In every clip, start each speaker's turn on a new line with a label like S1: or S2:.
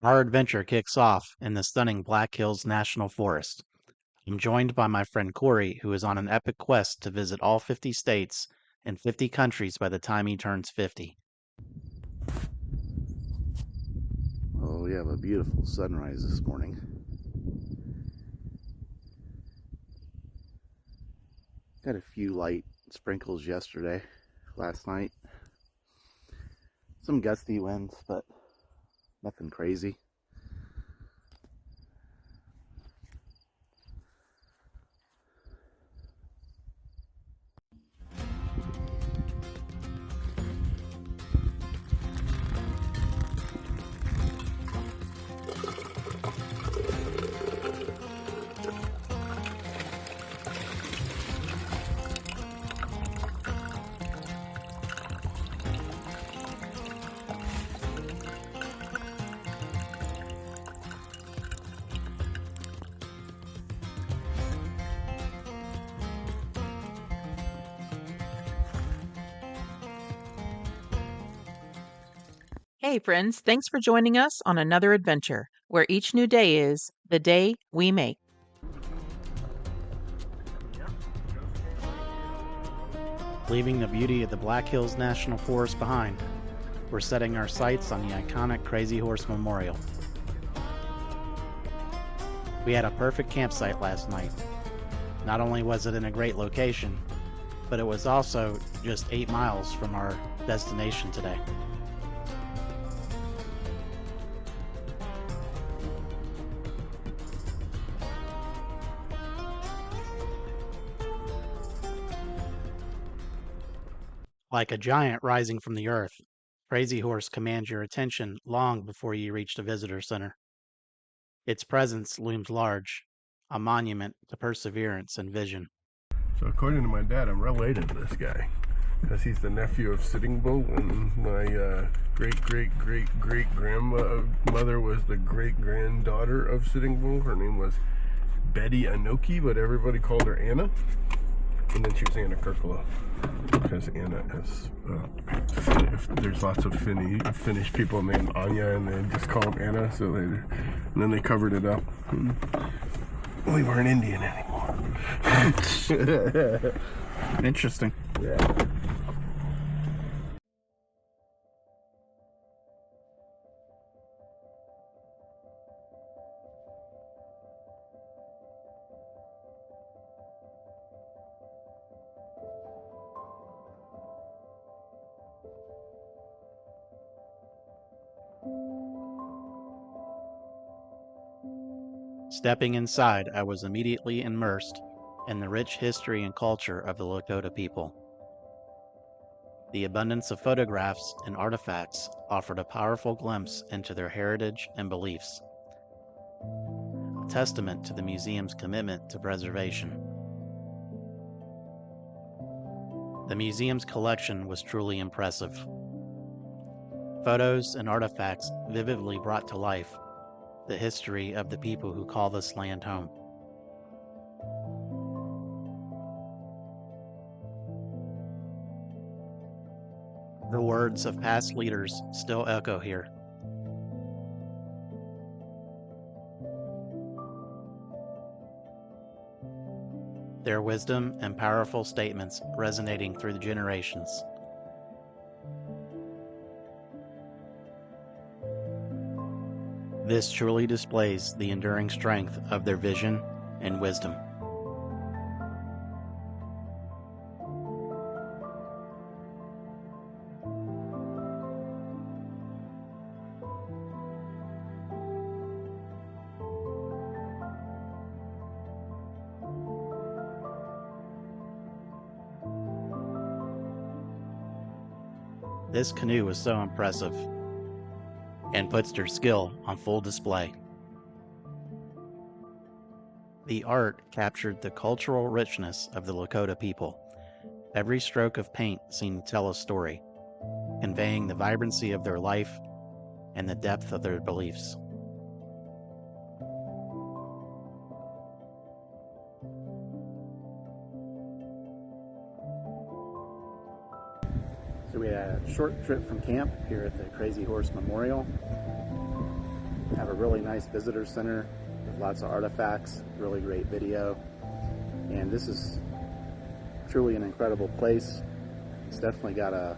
S1: Our adventure kicks off in the stunning Black Hills National Forest. I'm joined by my friend Corey, who is on an epic quest to visit all 50 states and 50 countries by the time he turns 50.
S2: Oh, we have a beautiful sunrise this morning. Got a few light sprinkles last night. Some gusty winds, but nothing crazy.
S3: Hey, friends, thanks for joining us on another adventure where each new day is the day we make.
S1: Leaving the beauty of the Black Hills National Forest behind, we're setting our sights on the iconic Crazy Horse Memorial. We had a perfect campsite last night. Not only was it in a great location, but it was also just 8 miles from our destination today. Like a giant rising from the earth, Crazy Horse commands your attention long before you reach the visitor center. Its presence looms large, a monument to perseverance and vision.
S4: So according to my dad, I'm related to this guy because he's the nephew of Sitting Bull, and my great-great-great-great-grandmother was the great-granddaughter of Sitting Bull. Her name was Betty Anoki, but everybody called her Anna. And then she was Anna Kirkula because Anna is, there's lots of Finnish people named Anya, and they just call them Anna, and then they covered it up. We weren't Indian anymore.
S2: Interesting.
S4: Yeah.
S1: Stepping inside, I was immediately immersed in the rich history and culture of the Lakota people. The abundance of photographs and artifacts offered a powerful glimpse into their heritage and beliefs, a testament to the museum's commitment to preservation. The museum's collection was truly impressive. Photos and artifacts vividly brought to life the history of the people who call this land home. The words of past leaders still echo here. Their wisdom and powerful statements resonating through the generations. This truly displays the enduring strength of their vision and wisdom. This canoe is so impressive and puts their skill on full display. The art captured the cultural richness of the Lakota people. Every stroke of paint seemed to tell a story, conveying the vibrancy of their life and the depth of their beliefs. So we had a short trip from camp here at the Crazy Horse Memorial.
S2: have a really nice visitor center with lots of artifacts, really great video. And this is truly an incredible place. It's definitely got a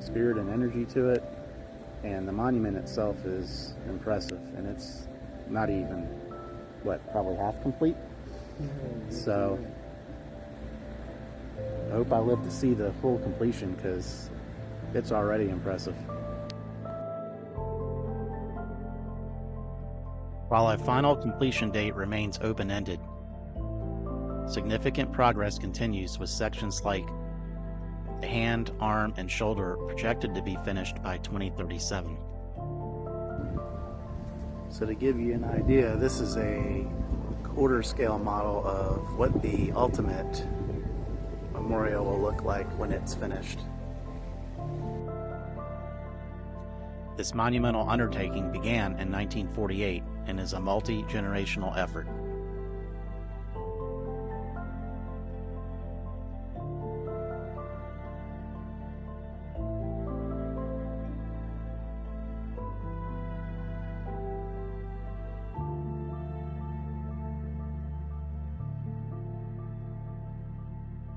S2: spirit and energy to it. And the monument itself is impressive. And it's not even, probably half complete. So I hope I live to see the full completion because it's already impressive.
S1: While a final completion date remains open-ended, significant progress continues with sections like the hand, arm, and shoulder projected to be finished by 2037.
S2: So to give you an idea, this is a quarter scale model of what the ultimate memorial will look like when it's finished.
S1: This monumental undertaking began in 1948 and is a multi-generational effort.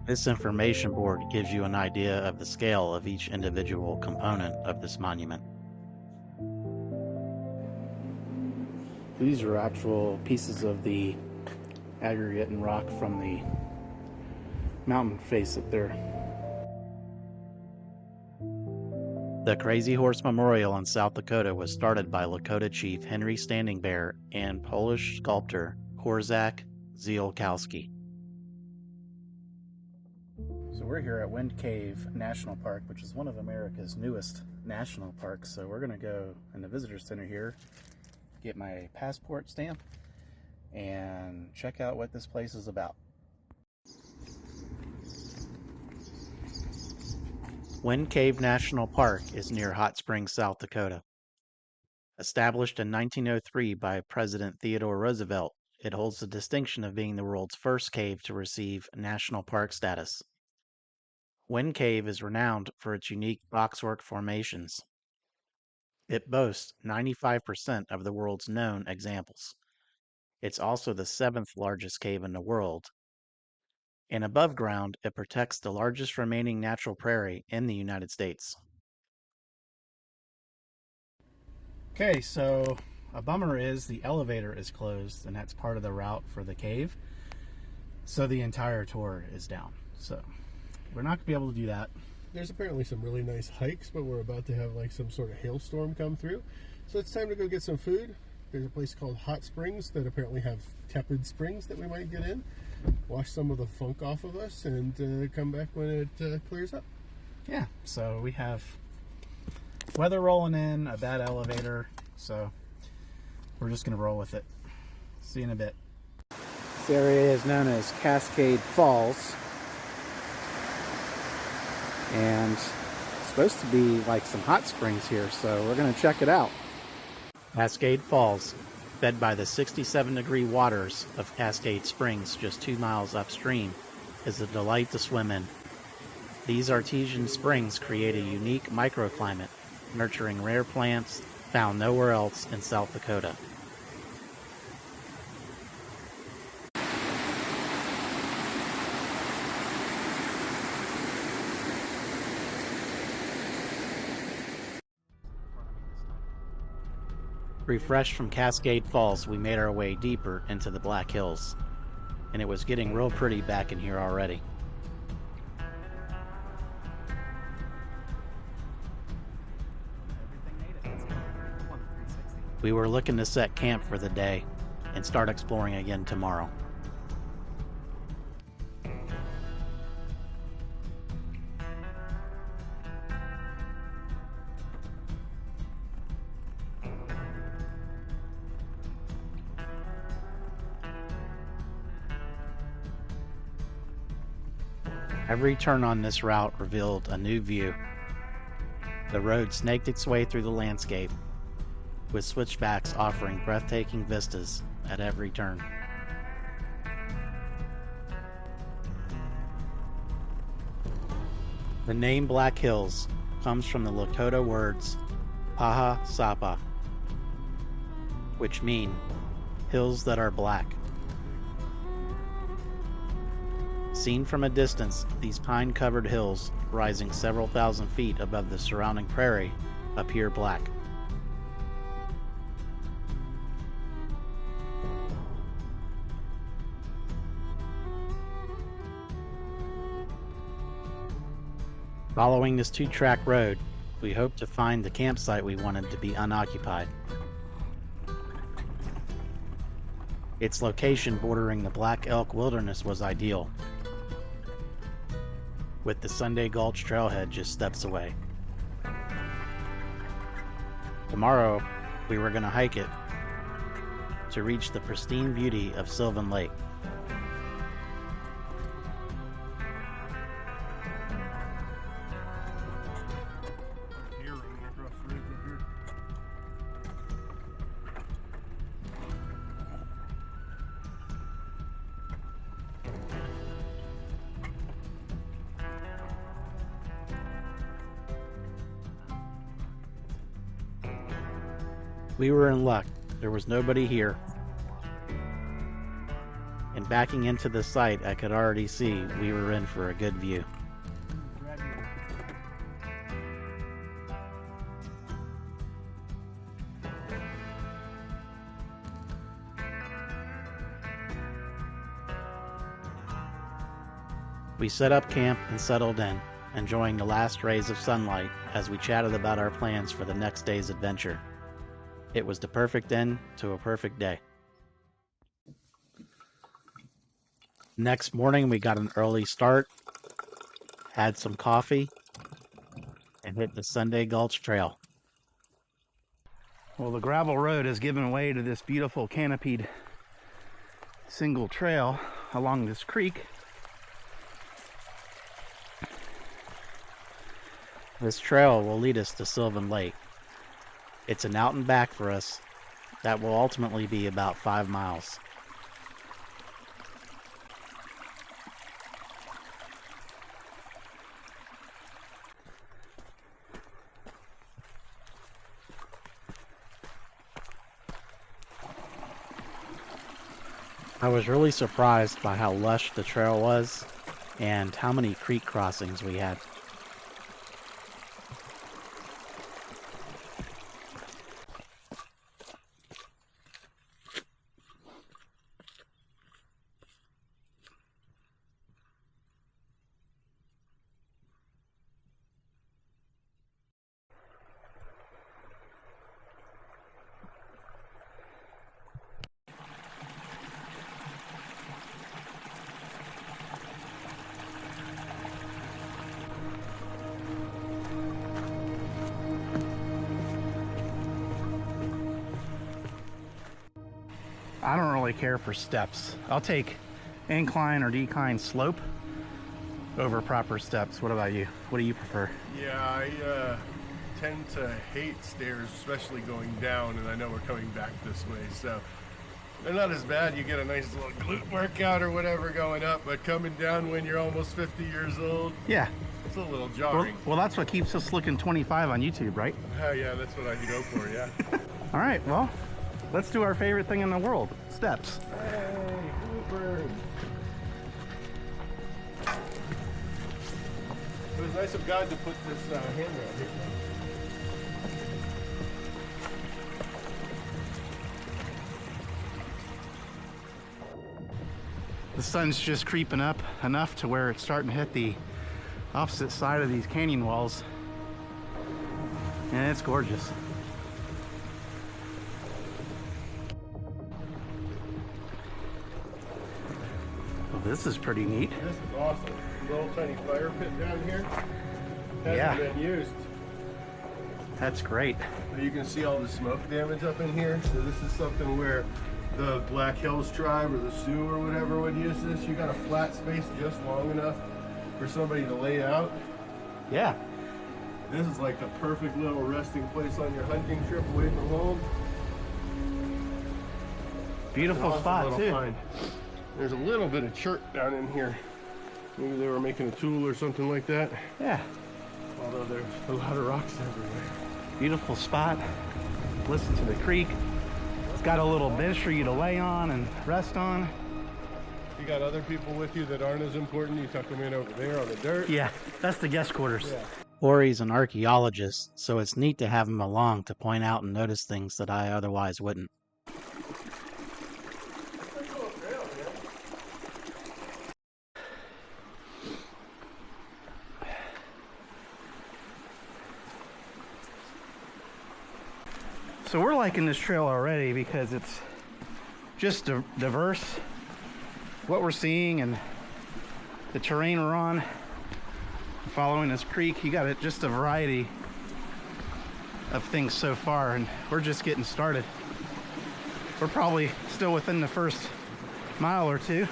S1: This information board gives you an idea of the scale of each individual component of this monument.
S2: These are actual pieces of the aggregate and rock from the mountain face up there.
S1: The Crazy Horse Memorial in South Dakota was started by Lakota Chief Henry Standing Bear and Polish sculptor Korzak Ziolkowski.
S2: So we're here at Wind Cave National Park, which is one of America's newest national parks. So we're gonna go in the visitor center here, get my passport stamp, and check out what this place is about.
S1: Wind Cave National Park is near Hot Springs, South Dakota. Established in 1903 by President Theodore Roosevelt, it holds the distinction of being the world's first cave to receive national park status. Wind Cave is renowned for its unique boxwork formations. It boasts 95% of the world's known examples. It's also the 7th largest cave in the world. And above ground, it protects the largest remaining natural prairie in the United States.
S2: Okay, so a bummer is the elevator is closed, and that's part of the route for the cave. So the entire tour is down. So we're not gonna be able to do that.
S4: There's apparently some really nice hikes, but we're about to have like some sort of hailstorm come through. So it's time to go get some food. There's a place called Hot Springs that apparently have tepid springs that we might get in, wash some of the funk off of us, and come back when it clears up.
S2: Yeah, so we have weather rolling in, a bad elevator, so we're just gonna roll with it. See you in a bit. This area is known as Cascade Falls, and it's supposed to be like some hot springs here, so we're gonna check it out.
S1: Cascade Falls, fed by the 67-degree waters of Cascade Springs just 2 miles upstream, is a delight to swim in. These artesian springs create a unique microclimate, nurturing rare plants found nowhere else in South Dakota. Refreshed from Cascade Falls, we made our way deeper into the Black Hills, and it was getting real pretty back in here already. We were looking to set camp for the day and start exploring again tomorrow. Every turn on this route revealed a new view. The road snaked its way through the landscape, with switchbacks offering breathtaking vistas at every turn. The name Black Hills comes from the Lakota words Paha Sapa, which mean hills that are black. Seen from a distance, these pine-covered hills, rising several thousand feet above the surrounding prairie, appear black. Following this 2-track road, we hope to find the campsite we wanted to be unoccupied. Its location bordering the Black Elk Wilderness was ideal, with the Sunday Gulch trailhead just steps away. Tomorrow, we were going to hike it to reach the pristine beauty of Sylvan Lake.
S4: Deer running across the ridge up here.
S1: We were in luck. There was nobody here. And backing into the site, I could already see we were in for a good view. We set up camp and settled in, enjoying the last rays of sunlight as we chatted about our plans for the next day's adventure. It was the perfect end to a perfect day. Next morning, we got an early start, had some coffee, and hit the Sunday Gulch Trail. Well, the gravel road has given way to this beautiful canopied single trail along this creek. This trail will lead us to Sylvan Lake. It's an out and back for us that will ultimately be about 5 miles. I was really surprised by how lush the trail was and how many creek crossings we had. I don't really care for steps. I'll take incline or decline slope over proper steps. What about you? What do you prefer?
S4: Yeah, I tend to hate stairs, especially going down, and I know we're coming back this way, so they're not as bad. You get a nice little glute workout or whatever going up, but coming down when you're almost 50 years old,
S1: Yeah.
S4: it's a little jarring.
S1: Well, that's what keeps us looking 25 on YouTube, right?
S4: Yeah, that's what I go for, yeah.
S1: All right, well, let's do our favorite thing in the world, steps.
S4: Hey, Bluebird. It was nice of God to put this handrail here.
S1: The sun's just creeping up enough to where it's starting to hit the opposite side of these canyon walls. And it's gorgeous. Well, this is pretty neat.
S4: This is awesome. Little tiny fire pit down here.
S1: Yeah.
S4: Hasn't been used.
S1: That's great.
S4: So you can see all the smoke damage up in here. So this is something where the Black Hills tribe or the Sioux or whatever would use this. You got a flat space just long enough for somebody to lay out.
S1: Yeah.
S4: This is like the perfect little resting place on your hunting trip away from home.
S1: Beautiful
S4: Awesome
S1: spot
S4: little
S1: too.
S4: find. There's a little bit of chert down in here. Maybe they were making a tool or something like that.
S1: Yeah.
S4: Although there's a lot of rocks everywhere.
S1: Beautiful spot. Listen to the creek.
S2: It's got a little bench for you to lay on and rest on.
S4: You got other people with you that aren't as important. You tuck them in over there on the dirt.
S2: Yeah, that's the guest quarters.
S4: Yeah.
S1: Corey's an archaeologist, so it's neat to have him along to point out and notice things that I otherwise wouldn't.
S2: So we're liking this trail already because it's just diverse. What we're seeing and the terrain we're on, following this creek, you got just a variety of things so far, and we're just getting started. We're probably still within the first mile or two.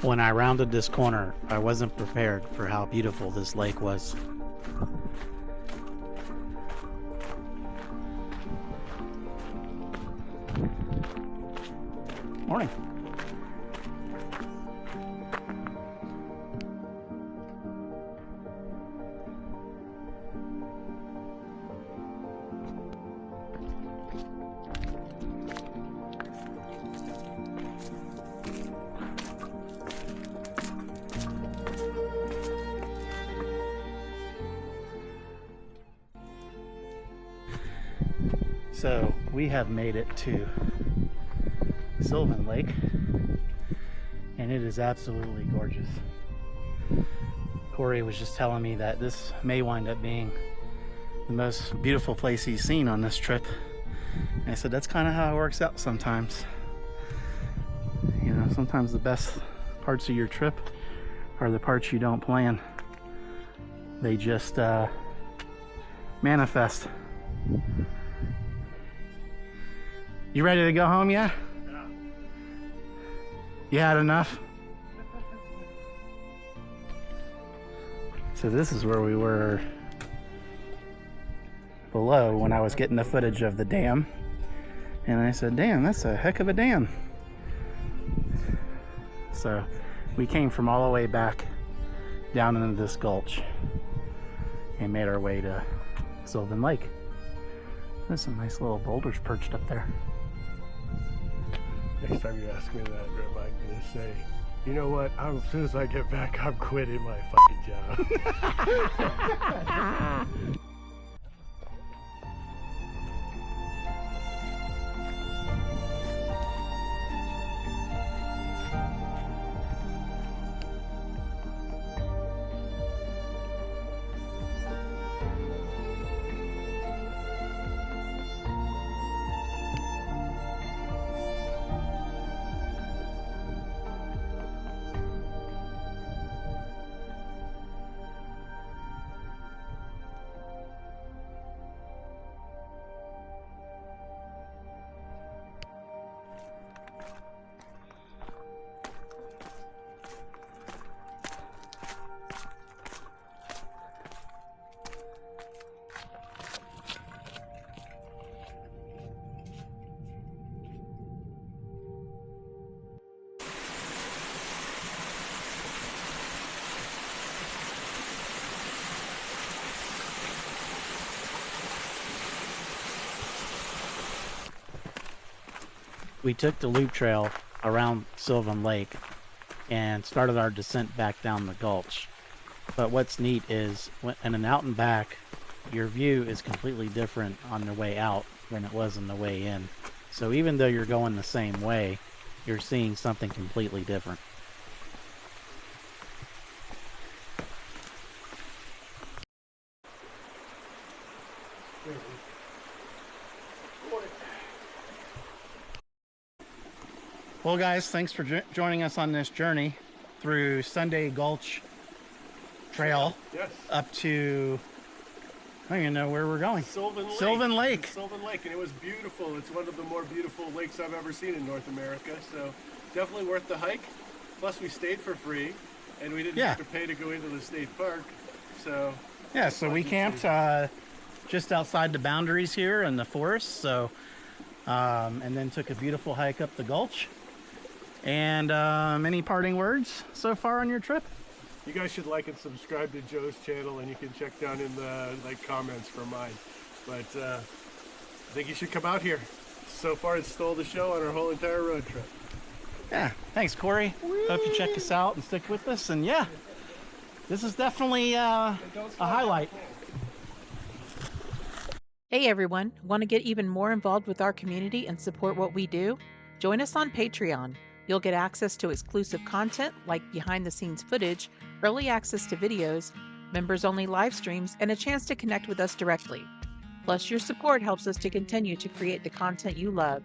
S1: When I rounded this corner, I wasn't prepared for how beautiful this lake was.
S2: Morning. So we have made it to Sylvan Lake, and it is absolutely gorgeous. Corey was just telling me that this may wind up being the most beautiful place he's seen on this trip. And I said that's kind of how it works out sometimes. You know, sometimes the best parts of your trip are the parts you don't plan. They just manifest. You ready to go home yet? Yeah. You had enough? So this is where we were below when I was getting the footage of the dam. And I said, damn, that's a heck of a dam. So we came from all the way back down into this gulch and made our way to Sylvan Lake. There's some nice little boulders perched up there.
S4: Next time you ask me that, remind me to say, you know what, as soon as I get back, I'm quitting my fucking job.
S1: We took the loop trail around Sylvan Lake and started our descent back down the gulch. But what's neat is in an out and back, your view is completely different on the way out than it was on the way in. So even though you're going the same way, you're seeing something completely different. Well, guys, thanks for joining us on this journey through Sunday Gulch Trail
S4: Yes.
S1: up to, I don't even know where we're going.
S4: Sylvan Lake.
S1: Sylvan Lake.
S4: Sylvan Lake, and it was beautiful. It's one of the more beautiful lakes I've ever seen in North America, so definitely worth the hike. Plus, we stayed for free, and we didn't have to pay to go into the state park. So
S1: yeah, so we camped just outside the boundaries here in the forest. So, and then took a beautiful hike up the gulch. And any parting words so far on your trip?
S4: you guys should like and subscribe to Joe's channel, and you can check down in the comments for mine. But I think you should come out here. So far, it stole the show on our whole entire road trip.
S1: Yeah, thanks, Corey. Hope you check us out and stick with us. And yeah, this is definitely a highlight.
S3: Hey everyone, want to get even more involved with our community and support what we do? Join us on Patreon. You'll get access to exclusive content like behind the scenes footage, early access to videos, members only live streams, and a chance to connect with us directly. Plus, your support helps us to continue to create the content you love.